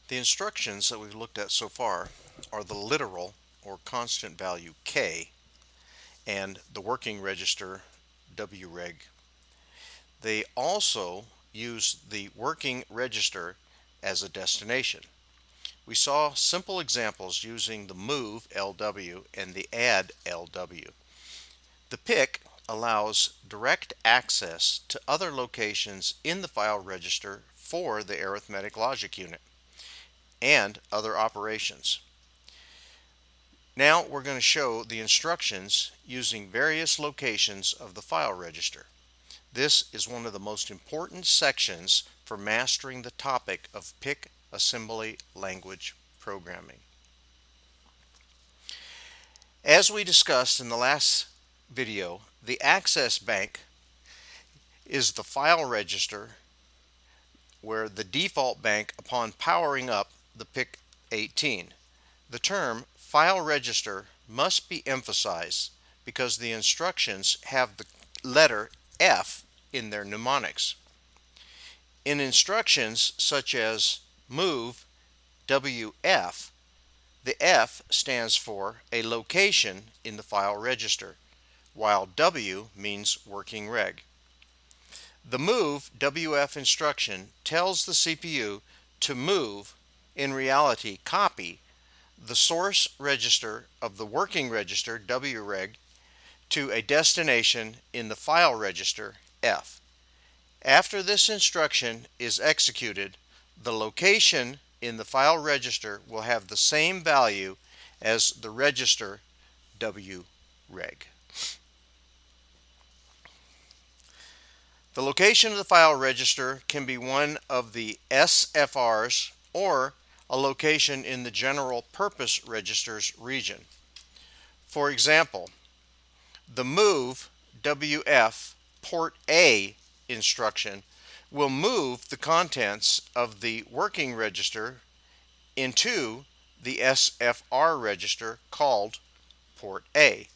The instructions that we've looked at so far are the literal or constant value K and the working register WREG. They also use the working register as a destination. We saw simple examples using the move LW and the add LW. The pick allows direct access to other locations in the file register for the arithmetic logic unit and other operations. Now we're going to show the instructions using various locations of the file register. This is one of the most important sections for mastering the topic of PIC assembly language programming. As we discussed in the last video, the access bank is the file register where the default bank upon powering up the PIC 18. The term file register must be emphasized because the instructions have the letter F in their mnemonics. In instructions such as move WF, the F stands for a location in the file register, while W means working reg. The move WF instruction tells the CPU to move, in reality copy, the source register of the working register WREG to a destination in the file register F. After this instruction is executed, the location in the file register will have the same value as the register WREG. The location of the file register can be one of the SFRs or a location in the general purpose registers region. For example, the move WF port A instruction will move the contents of the working register into the SFR register called port A.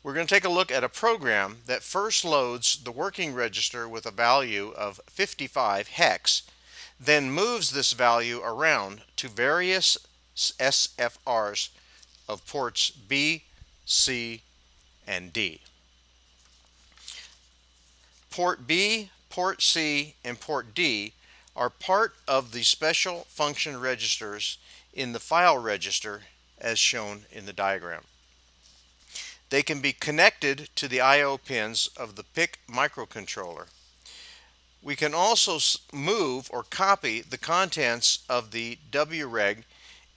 We're going to take a look at a program that first loads the working register with a value of 55 hex, then moves this value around to various SFRs of ports B, C, and D. Port B, port C, and port D are part of the special function registers in the file register as shown in the diagram. They can be connected to the I/O pins of the PIC microcontroller. We can also move or copy the contents of the WREG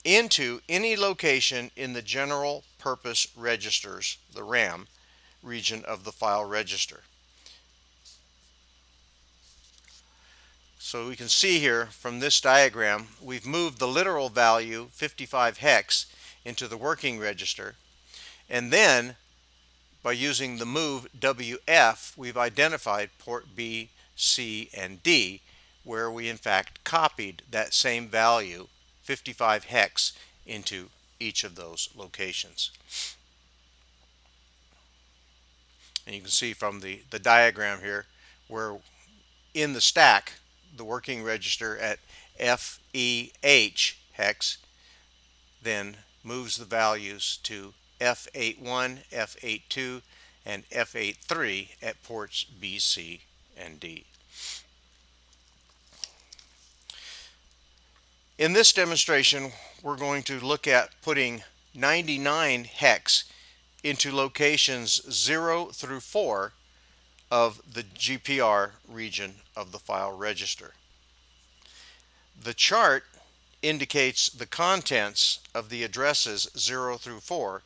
into any location in the general purpose registers, the RAM, region of the file register. So we can see here from this diagram, we've moved the literal value 55 hex into the working register, and then by using the move WF, we've identified port B, C, and D, where we in fact copied that same value, 55 hex, into each of those locations. And you can see from the diagram here where in the stack, the working register at FEH hex then moves the values to F81, F82, and F83 at ports B, C, and D. In this demonstration, we're going to look at putting 99 hex into locations 0 through 4 of the GPR region of the file register. The chart indicates the contents of the addresses 0 through 4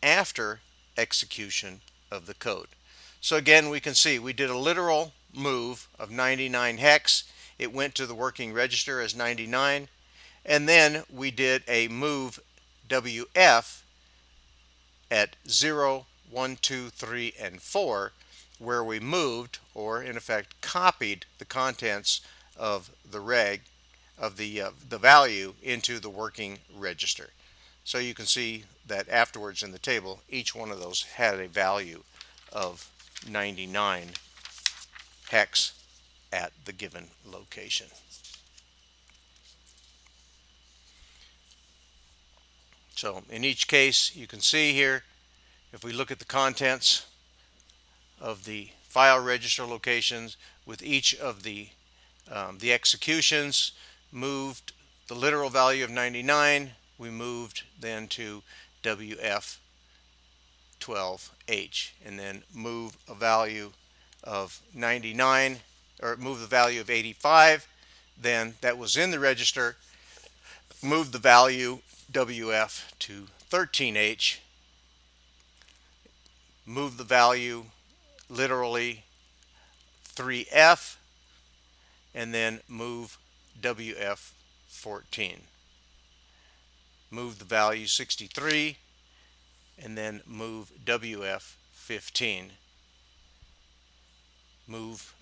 after execution of the code. So again, we can see we did a literal move of 99 hex. It went to the working register as 99, and then we did a move WF at 0, 1, 2, 3, and 4, where we moved, or in effect copied, the contents of the reg of the value into the working register. So you can see that afterwards in the table, each one of those had a value of 99 hex at the given location. So in each case, you can see here, if we look at the contents of the file register locations with each of the executions, moved the literal value of 99, we moved then to WF12H, and then move a value of 99, or move the value of 85, then that was in the register, move the value WF to 13H, move the value literally 3F, and then move WF14. Move the value 63, and then move WF15. Move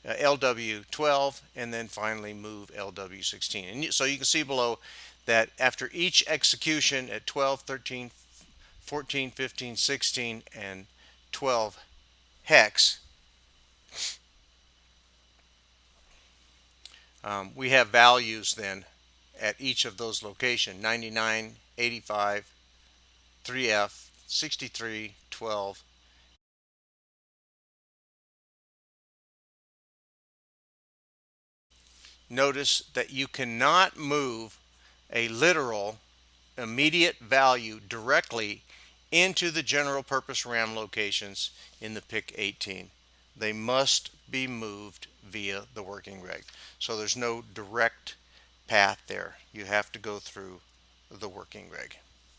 LW12, and then finally move LW16. And so you can see below that after each execution at 12, 13, 14, 15, 16, and 12 hex, we have values then at each of those locations: 99, 85, 3F, 63, 12. Notice that you cannot move a literal immediate value directly into the general purpose RAM locations in the PIC 18. They must be moved via the working reg. So there's no direct path there. You have to go through the working reg.